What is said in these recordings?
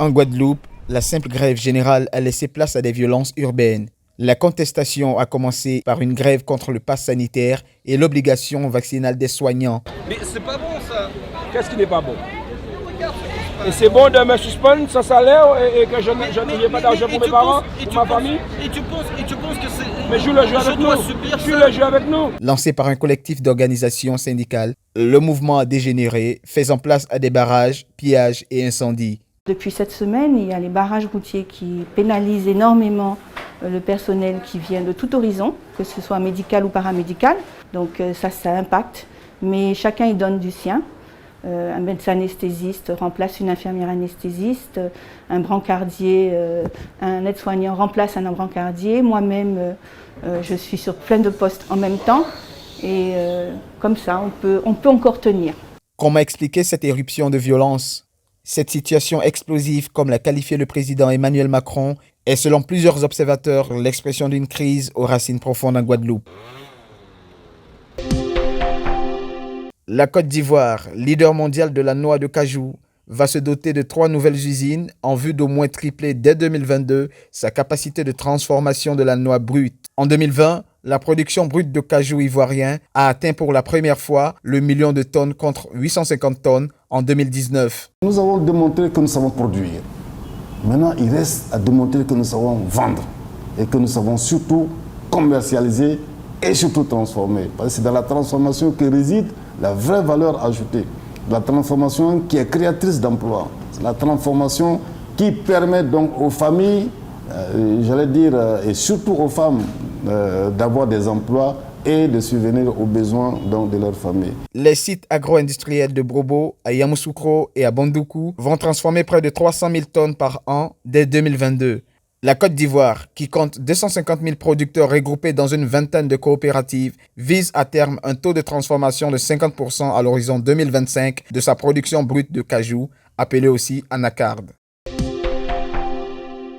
En Guadeloupe, la simple grève générale a laissé place à des violences urbaines. La contestation a commencé par une grève contre le pass sanitaire et l'obligation vaccinale des soignants. Mais c'est pas bon ça. Qu'est-ce qui n'est pas bon? Et c'est bon de me suspendre sans salaire et que je n'ai pas d'argent pour mes parents, pour ma famille? Et tu penses que c'est... Mais joue le jeu avec nous. Joue le jeu avec nous. Lancé par un collectif d'organisations syndicales, le mouvement a dégénéré, faisant place à des barrages, pillages et incendies. Depuis cette semaine, il y a les barrages routiers qui pénalisent énormément le personnel qui vient de tout horizon, que ce soit médical ou paramédical. Donc ça impacte, mais chacun y donne du sien. Un médecin anesthésiste remplace une infirmière anesthésiste, un brancardier, un aide-soignant remplace un brancardier. Moi-même, je suis sur plein de postes en même temps et comme ça, on peut encore tenir. Comment expliquer cette éruption de violence? Cette situation explosive, comme l'a qualifié le président Emmanuel Macron, est selon plusieurs observateurs l'expression d'une crise aux racines profondes en Guadeloupe. La Côte d'Ivoire, leader mondial de la noix de cajou, va se doter de 3 nouvelles usines en vue d'au moins tripler dès 2022 sa capacité de transformation de la noix brute. En 2020, la production brute de cajou ivoirien a atteint pour la première fois le million de tonnes contre 850 tonnes en 2019. Nous avons démontré que nous savons produire. Maintenant, il reste à démontrer que nous savons vendre et que nous savons surtout commercialiser et surtout transformer. Parce que c'est dans la transformation que réside la vraie valeur ajoutée. La transformation qui est créatrice d'emplois. C'est la transformation qui permet donc aux familles, et surtout aux femmes, d'avoir des emplois et de subvenir aux besoins donc, de leur famille. Les sites agro-industriels de Brobo, à Yamoussoukro et à Bondoukou vont transformer près de 300 000 tonnes par an dès 2022. La Côte d'Ivoire, qui compte 250 000 producteurs regroupés dans une vingtaine de coopératives, vise à terme un taux de transformation de 50% à l'horizon 2025 de sa production brute de cajou, appelée aussi anacarde.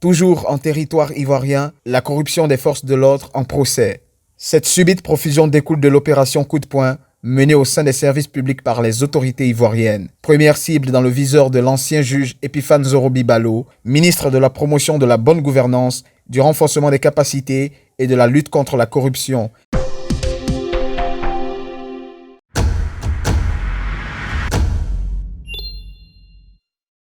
Toujours en territoire ivoirien, la corruption des forces de l'ordre en procès. Cette subite profusion découle de l'opération Coup de poing menée au sein des services publics par les autorités ivoiriennes. Première cible dans le viseur de l'ancien juge Epiphane Zorobi Balo, ministre de la promotion de la bonne gouvernance, du renforcement des capacités et de la lutte contre la corruption.